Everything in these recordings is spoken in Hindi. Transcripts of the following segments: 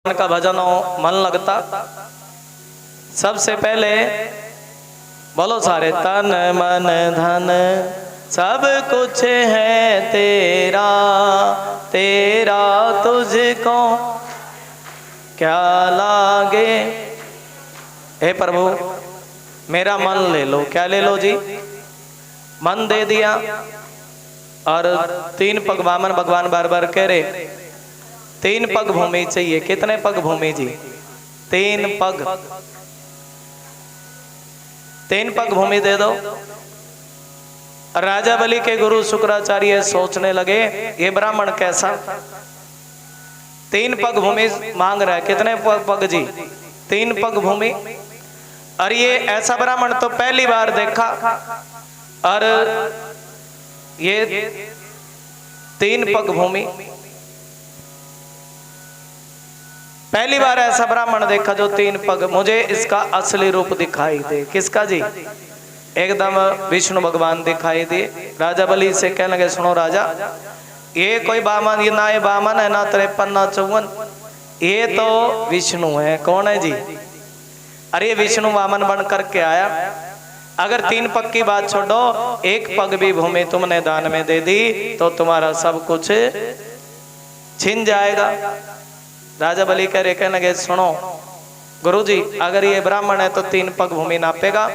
का भजन हो मन लगता। सबसे पहले बोलो सारे, तन मन धन सब कुछ है तेरा, तेरा तुझको क्या लागे। हे प्रभु मेरा मन ले लो। क्या ले लो जी? मन दे दिया। और तीन पग वामन भगवान बार बार कह रहे, तीन पग भूमि चाहिए। कितने पग भूमि जी? तीन पग। तीन पग भूमि दे दो। राजा बलि के गुरु शुक्राचार्य सोचने लगे ये ब्राह्मण कैसा, तीन पग भूमि मांग रहा है। कितने पग जी? तीन पग भूमि। और ये ऐसा ब्राह्मण तो पहली बार देखा। और ये तीन पग भूमि पहली बार ऐसा ब्राह्मण देखा जो तीन पग। मुझे इसका असली रूप दिखाई दे। किसका जी? एकदम विष्णु भगवान दिखाई दिए। राजा बलि से कहने लगे, सुनो राजा, ये कोई बामन, ये ना ये बामन है, ना 53 ना 54, ये तो विष्णु है। कौन है जी? अरे विष्णु वामन बन करके आया। अगर तीन पग की बात छोड़ो, एक पग भी भूमि तुमने दान में दे दी तो तुम्हारा सब कुछ छिन जाएगा। राजा बलि कहने लगे, सुनो गुरुजी, अगर ये ब्राह्मण है तो तीन पग भूमि नापेगा,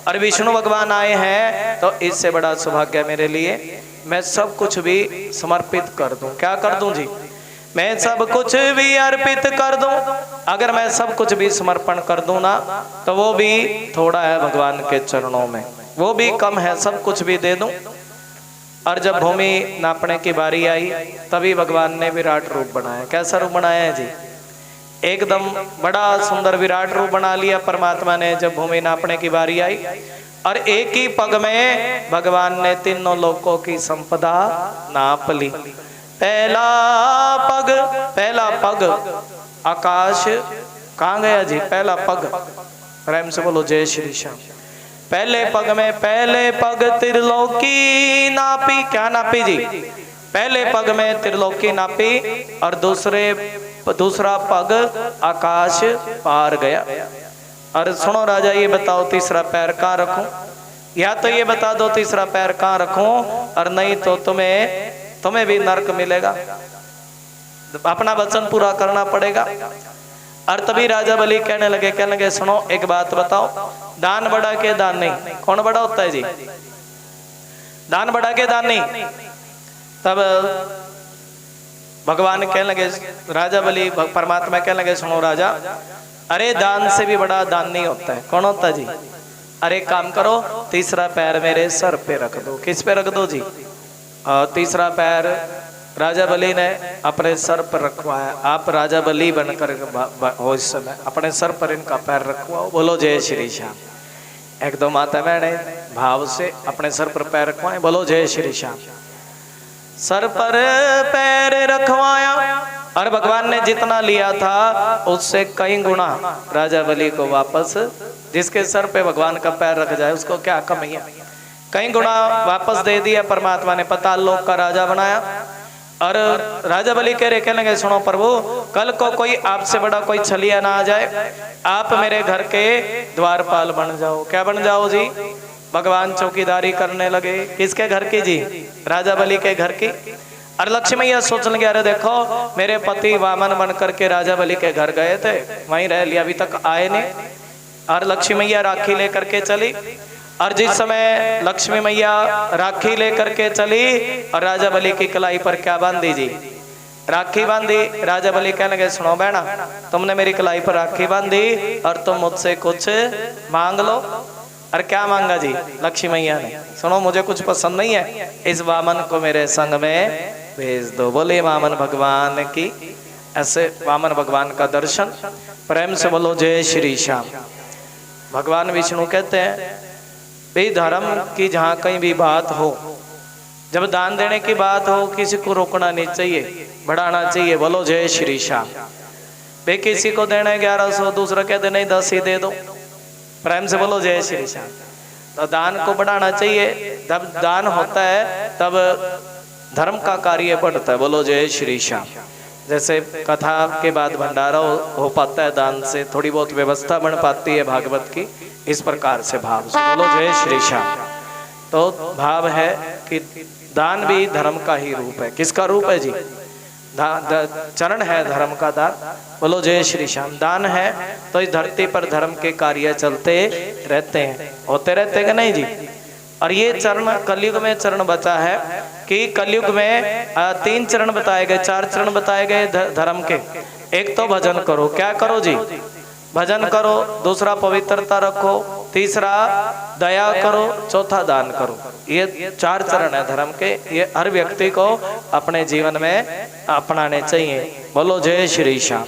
और विष्णु भगवान आए हैं तो इससे बड़ा सौभाग्य मेरे लिए। मैं सब कुछ भी समर्पित कर दूं। क्या कर दूं जी? मैं सब कुछ भी अर्पित कर दूं। अगर मैं सब कुछ भी समर्पण कर दूं ना, तो वो भी थोड़ा है भगवान के चरणों में, वो भी कम है। सब कुछ भी दे दूं। और जब भूमि नापने की बारी आई तभी भगवान ने विराट रूप बनाया। कैसा रूप बनाया है जी? एकदम बड़ा सुंदर विराट रूप बना लिया परमात्मा ने। जब भूमि नापने की बारी आई और एक ही पग में भगवान ने तीनों लोकों की संपदा नाप ली। पहला पग आकाश कहाँ गया जी? पहला पग, प्रेम से बोलो जय श्री श्याम। पहले पग में पहले पग त्रिलोकी नापी। क्या नापी जी? पहले पग में त्रिलोकी नापी और दूसरा पग आकाश पार गया। और सुनो राजा, ये बताओ तीसरा पैर कहाँ रखूं? या तो ये बता दो तीसरा पैर कहाँ रखूं, और नहीं तो तुम्हें भी नरक मिलेगा। अपना वचन पूरा करना पड़ेगा। और तभी राजा बलि कहने लगे सुनो एक बात बताओ, दान बढ़ा के दान नहीं। कौन बड़ा होता है जी? दान बढ़ा के दान नहीं। तब भगवान कहने लगे, राजा बलि परमात्मा कहने लगे, सुनो राजा, अरे दान से भी बड़ा दान नहीं होता है। कौन होता है जी? अरे काम करो, तीसरा पैर मेरे सर पे रख दो। किस पे रख दो जी? तीसरा पैर राजा बलि ने अपने सर पर रखवाया। आप राजा बलि बनकर हो इस समय अपने सर पर इनका पैर रखवाओ। बोलो जय श्री श्याम। एक दो माता बहने भाव से अपने सर पर पैर रखवाए। बोलो जय श्री श्याम। सर पर पैर रखवाया और भगवान ने जितना लिया था उससे कई गुना राजा बलि को वापस, जिसके सर पे भगवान का पैर रख जाए उसको क्या कमी है, कई गुना वापस दे दिया परमात्मा ने। पाताल लोक का राजा बनाया। और राजा बलि कहने लगे, सुनो प्रभु, कल को कोई आपसे बड़ा कोई छलिया ना आ जाए, आप मेरे घर के द्वारपाल बन जाओ। क्या बन जाओ जी? भगवान चौकीदारी करने लगे। किसके घर की जी? राजा बलि के घर की। और लक्ष्मी मैया सोचने लगे, अरे देखो मेरे पति वामन बन करके राजा बलि के घर गए थे, वहीं रह लिया, अभी तक आए नहीं। और लक्ष्मी मैया राखी लेकर के चली। और जिस समय लक्ष्मी मैया राखी लेकर के चली और राजा बलि की कलाई पर क्या बांधी जी? राखी बांधी। राजा बलि कहने लगे, सुनो बहना, तुमने मेरी कलाई पर राखी बांधी और तुम मुझसे कुछ मांग लो। और क्या मांगा जी लक्ष्मी मैया ने? सुनो, मुझे कुछ पसंद नहीं है, इस वामन को मेरे संग में भेज दो। बोले वामन भगवान की। ऐसे वामन भगवान का दर्शन। प्रेम से बोलो जय श्री श्याम। भगवान विष्णु कहते हैं, भाई धर्म की जहाँ कहीं भी बात हो, जब दान देने की बात हो, किसी को रोकना नहीं चाहिए, बढ़ाना चाहिए। बोलो जय श्री श्याम। भाई किसी को देना 1100, दूसरा कहते नहीं 10 ही दे दो। प्रेम से बोलो जय श्री श्याम। तो दान को बढ़ाना चाहिए। जब दान होता है तब धर्म का कार्य बढ़ता है। बोलो जय श्री श्याम। जैसे कथा के बाद भंडारा हो पाता है दान से, थोड़ी बहुत व्यवस्था बन पाती है भागवत की, इस प्रकार से भाव से बोलो जय श्री श्याम। तो भाव है कि दान भी धर्म का ही रूप है। किसका रूप है जी? चरण है धर्म का दान। बोलो जय श्री श्याम। दान है तो इस धरती पर धर्म के कार्य चलते रहते हैं, होते रहते कि नहीं जी। और ये चरण कलयुग में चरण बचा है कि कलयुग में 3 चरण बताए गए, 4 चरण बताए गए धर्म के। एक तो भजन करो, क्या करो जी? भजन करो। दूसरा पवित्रता रखो। तीसरा दया करो। चौथा दान करो। ये 4 चरण है धर्म के, ये हर व्यक्ति को अपने जीवन में अपनाने चाहिए। बोलो जय श्री श्याम।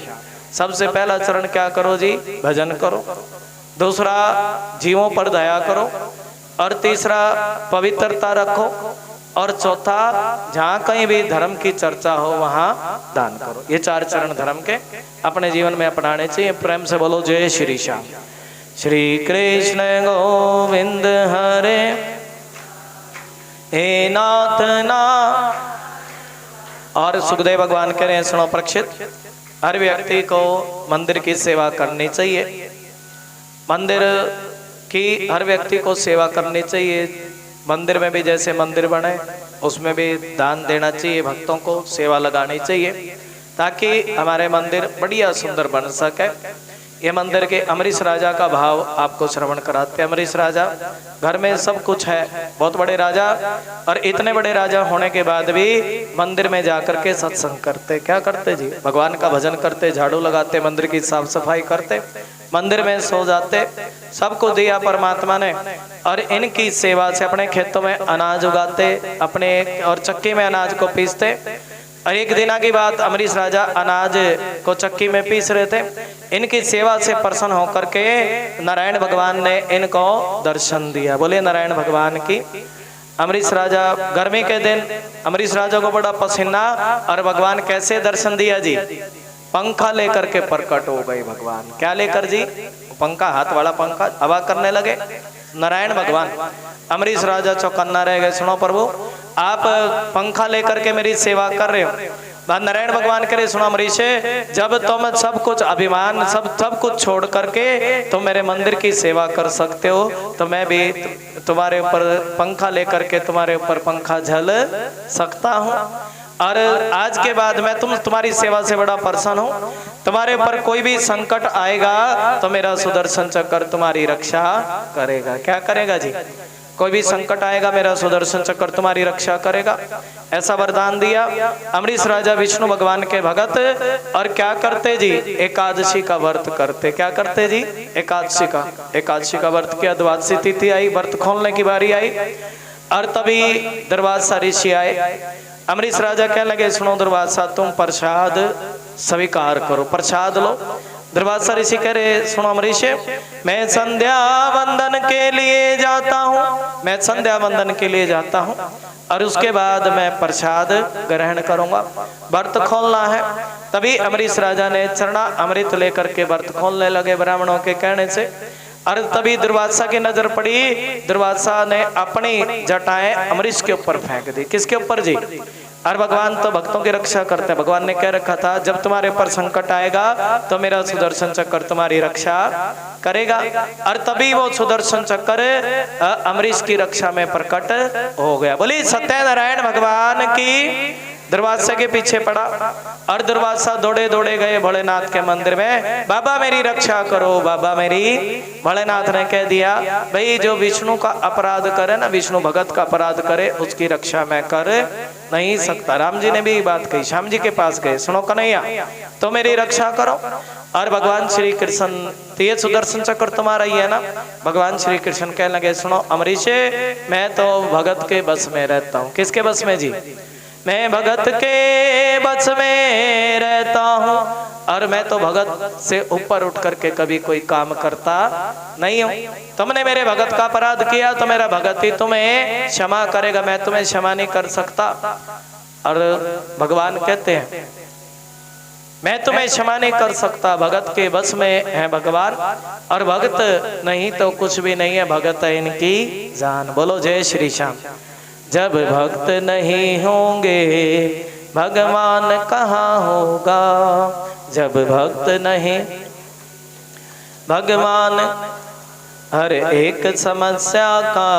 सबसे पहला चरण क्या करो जी? भजन करो। दूसरा जीवों पर दया करो। और तीसरा पवित्रता रखो। और चौथा जहाँ कहीं भी धर्म की चर्चा हो वहाँ दान करो। ये 4 चरण धर्म के अपने जीवन में अपनाने चाहिए। प्रेम से बोलो जय श्री श्याम। श्री कृष्ण गोविंद हरे हे नाथ ना। और सुखदेव भगवान कह रहे हैं, सुनो परीक्षित, हर व्यक्ति को मंदिर की सेवा करनी चाहिए। मंदिर की हर व्यक्ति को सेवा करनी चाहिए। मंदिर में भी जैसे मंदिर बने उसमें भी दान देना चाहिए, भक्तों को सेवा लगानी चाहिए ताकि हमारे मंदिर बढ़िया सुंदर बन सके। ये मंदिर के अमरीश राजा का भाव आपको श्रवण कराते। अमरीश राजा घर में सब कुछ है, बहुत बड़े राजा, और इतने बड़े राजा होने के बाद भी मंदिर में जाकर के सत्संग करते। क्या करते जी? भगवान का भजन करते, झाड़ू लगाते, मंदिर की साफ सफाई करते, मंदिर में सो जाते। सबको दिया परमात्मा ने, और इनकी सेवा से अपने खेतों में अनाज उगाते, अपने और चक्की में अनाज को पीसते। और एक दिन की बात, अमरीश राजा अनाज को चक्की में पीस रहे थे। इनकी सेवा से प्रसन्न होकर के नारायण भगवान ने इनको दर्शन दिया। बोले नारायण भगवान की। अमरीश राजा गर्मी के दिन, अमरीश राजा को बड़ा पसीना, और भगवान कैसे दर्शन दिया जी? पंखा लेकर के प्रकट हो गए भगवान। क्या लेकर जी? पंखा, हाथ वाला पंखा, हवा करने लगे नारायण भगवान। अमरीश राजा चौकन्ना रह गए। सुनो प्रभु, आप पंखा लेकर के मेरी सेवा कर रहे हो। नारायण भगवान करे, सुनो अमरीश, जब तुम सब कुछ अभिमान सब कुछ छोड़ करके तुम मेरे मंदिर की सेवा कर सकते हो, तो मैं भी तुम्हारे ऊपर पंखा लेकर के तुम्हारे ऊपर पंखा झल सकता हूँ। और आज के बाद मैं तुम्हारी सेवा से बड़ा प्रसन्न हूँ। तुम्हारे ऊपर कोई भी संकट आएगा तो मेरा सुदर्शन चक्र तुम्हारी रक्षा करेगा। क्या करेगा जी? कोई भी संकट आएगा मेरा सुदर्शन चक्र तुम्हारी रक्षा करेगा। ऐसा वरदान दिया। अमरीश राजा विष्णु भगवान के भगत, और क्या करते जी? एकादशी का व्रत करते। क्या करते जी? एकादशी का व्रत किया। द्वादशी तिथि आई, व्रत खोलने की बारी आई, और तभी दुर्वासा ऋषि आए। अमरीश राजा कहने लगे, सुनो दुर्वासा, तुम प्रसाद स्वीकार करो, प्रसाद लो। दुर्वासा ऋषि कह रहे, सुनो अमरीश, मैं संध्या वंदन के लिए जाता हूँ, मैं संध्या वंदन के लिए जाता हूँ, और उसके बाद मैं प्रसाद ग्रहण करूंगा, व्रत खोलना है। तभी अमरीश राजा ने चरना अमृत लेकर के व्रत खोलने लगे ब्राह्मणों के कहने से। और तभी दुर्वासा की नजर पड़ी, दुर्वासा ने अपनी जटाएं अमरीश के ऊपर फेंक दी। किसके ऊपर जी? और भगवान तो भक्तों की रक्षा करते हैं। भगवान ने कह रखा था, जब तुम्हारे ऊपर संकट आएगा तो मेरा सुदर्शन चक्र तुम्हारी रक्षा करेगा। और तभी वो सुदर्शन चक्र अमरीश की रक्षा में प्रकट हो गया। बोली सत्यनारायण भगवान की। दुर्वासा के पीछे पड़ा, और दुर्वासा दौड़े दौड़े गए भोलेनाथ के मंदिर में, बाबा मेरी रक्षा करो, बाबा मेरी। भोलेनाथ ने कह दिया, भाई जो विष्णु का अपराध करे ना, विष्णु भगत का अपराध करे, उसकी रक्षा मैं कर नहीं सकता। राम जी ने भी बात कही, श्याम जी के पास गए, सुनो कन्हैया तो मेरी रक्षा करो। और भगवान श्री कृष्ण, ये सुदर्शन चक्र तुम्हारा ही है ना? भगवान श्री कृष्ण कहने लगे, सुनो अमरीश, मैं तो भगत के बस में रहता हूँ। किसके बस में जी? मैं भगत के बस में रहता हूँ, और मैं तो भगत से ऊपर उठ करके कभी कोई काम करता नहीं हूँ। तुमने मेरे भगत का अपराध किया तो मेरा भगत ही तुम्हें क्षमा करेगा, मैं तुम्हें क्षमा नहीं कर सकता। और भगवान कहते हैं, मैं तुम्हें क्षमा नहीं कर सकता, भगत के बस में है भगवान, और भगत नहीं तो कुछ भी नहीं है, भगत है इनकी जान। बोलो जय श्री श्याम। जब भक्त नहीं होंगे भगवान कहाँ होगा जब भक्त नहीं। भगवान हर एक समस्या का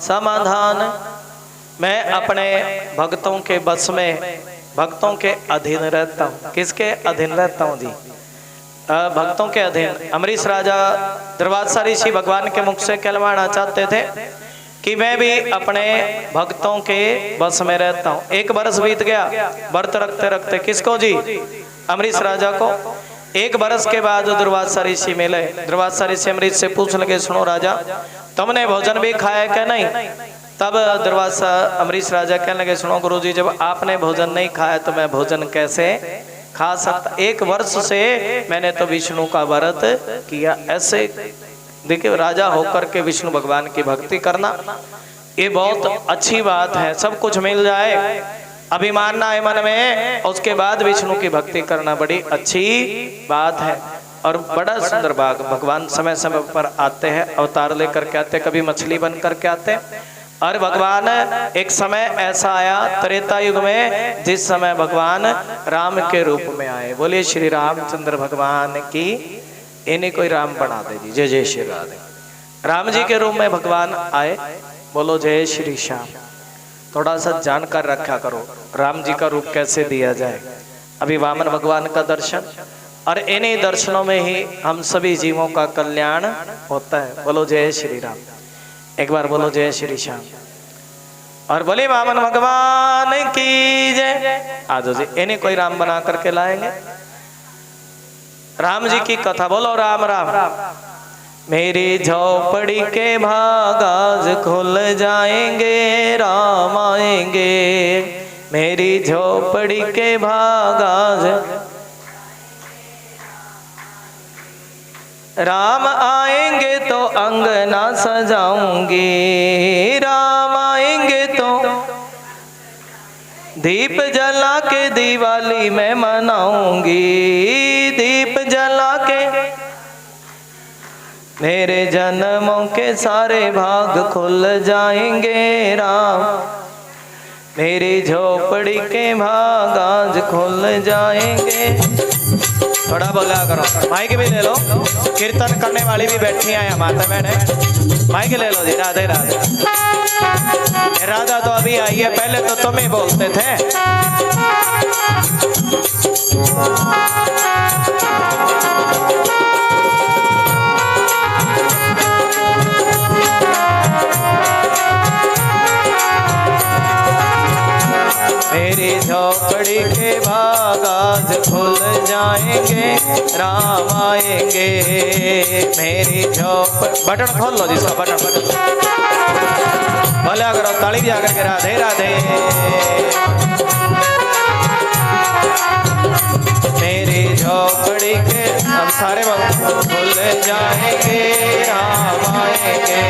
समाधान। मैं अपने भक्तों के बस में, भक्तों के अधीन रहता हूँ। किसके अधीन रहता हूँ जी? भक्तों के अधीन। अमरीश राजा दुर्वासा ऋषि भगवान के मुख से कहलवाना चाहते थे कि मैं भी अपने भक्तों के बस में रहता हूँ। एक बरस बीत गया व्रत रखते रखते। किसको जी? अमरीश राजा को। एक बरस के बाद दुर्वासा ऋषि मिले। दुर्वासा ऋषि अमरीश से पूछ लगे, सुनो राजा, तुमने भोजन भी खाया क्या? नहीं। तब दुर्वासा अमरीश राजा कहने लगे, सुनो गुरुजी, जब आपने भोजन नहीं खाया तो मैं भोजन कैसे खा सकता? एक वर्ष से मैंने तो विष्णु का व्रत किया। ऐसे देखिए, राजा होकर के विष्णु भगवान की भक्ति करना ये बहुत अच्छी बात है। सब कुछ मिल जाए, अभिमान ना है मन में, उसके बाद विष्णु की भक्ति करना बड़ी अच्छी बात है और बड़ा सुंदर भाग। भगवान समय समय पर आते हैं, अवतार लेकर के आते, कभी मछली बन करके आते। और भगवान एक समय ऐसा आया त्रेता युग में जिस समय भगवान राम के रूप में आए। बोलिए श्री रामचंद्र भगवान की। इन्हें कोई राम बना दे जी। जय जय श्री राधे। राम जी के रूप में भगवान आए। बोलो जय श्री श्याम। थोड़ा सा जानकर रखा करो राम जी का रूप कैसे दिया जाए। अभी वामन भगवान का दर्शन, और इन्हीं दर्शनों में ही हम सभी जीवों का कल्याण होता है। बोलो जय श्री राम। एक बार बोलो जय श्री श्याम। और बोले वामन भगवान की जय। आज जी इन्हें कोई राम बना करके लाएंगे। राम जी की कथा बोलो राम राम। मेरी झोपड़ी के भाग आज खुल जाएंगे, राम आएंगे। मेरी झोपड़ी के भाग आज राम आएंगे तो अंगना सजाऊंगी। राम आएंगे तो दीप जला के दिवाली में मनाऊंगी। दीप जला के मेरे जन्मों के सारे भाग खुल जाएंगे। राम मेरी झोपड़ी के भाग आज खुल जाएंगे। थोड़ा बोला करो। माइक भी ले लो, कीर्तन करने वाली भी बैठी है माता बहन। माइक ले लो जी। राधे राधे। राधा तो अभी आई है, पहले तो तुम ही बोलते थे। मेरी झोपड़ी के भाग आज खुल जाएंगे, राम आएंगे। मेरी झोपड़ी। बटन खोल लो जिसका बटन बोला करो, ताली भी आकर के राधे राधे। मेरी झोपड़ी के हम सारे खुल जाएंगे, राम आएंगे।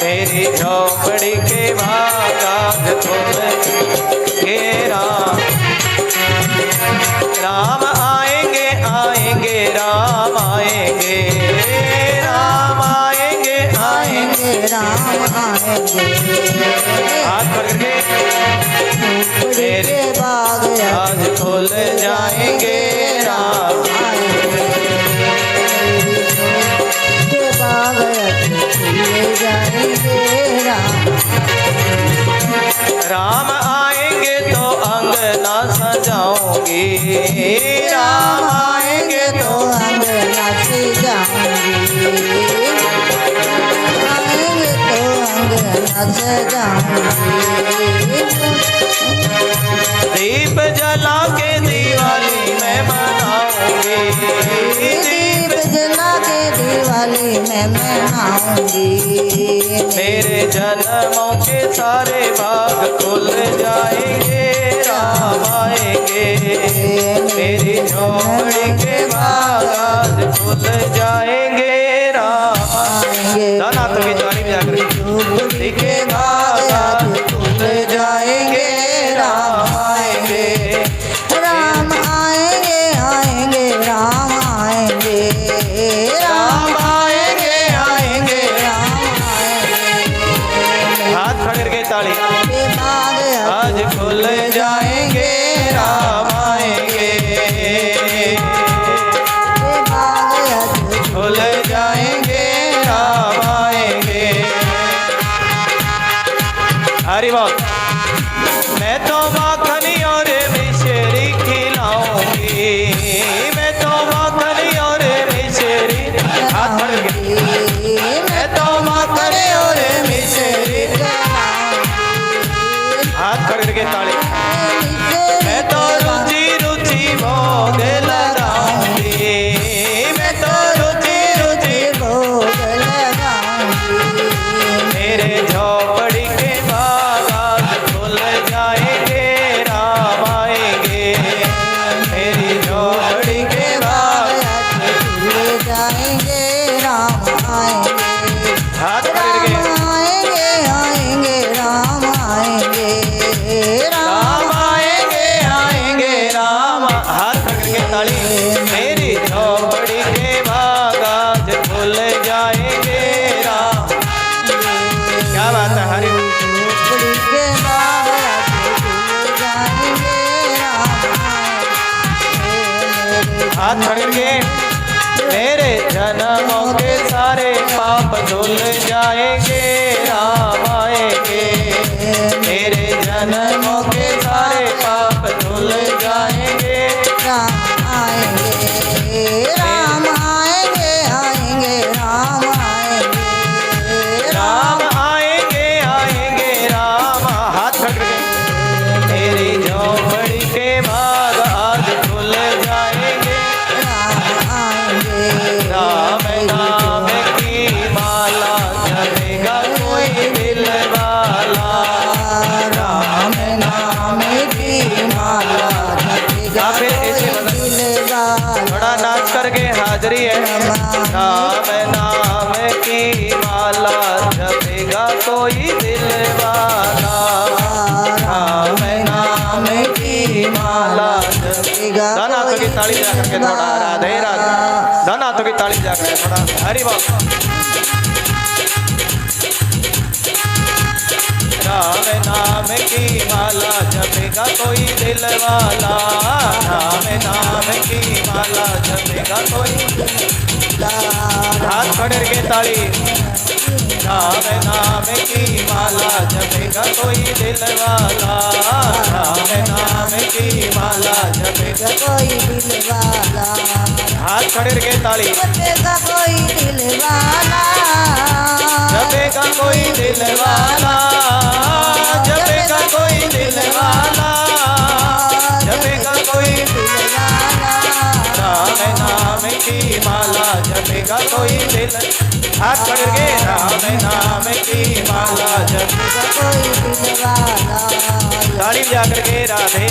मेरी झोपड़ी के भाग आज खुल के राम आएंगे आएंगे, राम आएंगे। राम आएंगे आएंगे, राम आएंगे। हाथ पकड़ के मेरे बाग आज खुल जाएंगे, राम आएंगे। बाग खुल जाएंगे, राम आएंगे तो अंगना सजाऊंगी। राम आएंगे तो अंगना सजाऊंगी। आएंगे तो अंगना सजाऊंगी। दीप जला के दिवाली में मनाऊंगी। दीप जला के दिवाली में मनाऊंगी। मेरे जन्मों के सारे भाग खुल जाएंगे, राम आएंगे। मेरी झोपड़ी के भाग आज खुल जाएंगे, राम आएंगे। दाना तो की ताली बजा कर के भाग आज खुल जाएंगे, राम आएंगे। राम आएंगे आएंगे, राम आएंगे। राम आएंगे आएंगे, राम आएंगे। हाथ पकड़ के ताली। बाग आज खुल जाएंगे, हाथ खड़े के मेरे जन्मों के सारे पाप धुल जाएंगे राम आएंगे मेरे जन्मों के सारे पाप धुल जाएंगे राम आएंगे राम आएंगे आएंगे राम आएंगे राम आएंगे आएंगे राम हाथ खड़ के मेरी झोपड़ी के भाग आज खुल जाएंगे राम आएंगे राम नाम की माला जपेगा कोई दिल वाला राम नाम की माला जपेगा फिर ऐसे कोई बता। दिलवाला। थोड़ा नाच करके हाजरी है राम नाम की माला जपेगा कोई दिल वाला राम नाम की माला जपेगा दोनों हाथों की ताली बजा करके थोड़ा राधे राधे दोनों हाथों की ताली बजा करके थोड़ा हरि बोल राम नाम की माला जपेगा कोई दिल वाला राम नाम की माला जपेगा कोई हाथ खड़े के ताली राम नाम की माला जपेगा कोई दिल वाला राम नाम की माला जपेगा कोई दिलवाला हाथ खड़े के ताली जपेगा कोई दिलवाला जपेगा कोई दिल वाला जपेगा कोई दिल वाला जपेगा कोई दिलवाला राम नाम की माला जपेगा कोई दिल हाथ खड़े के राम नाम की माला जपेगा कोई दिलवाला ताली बजा करके राधे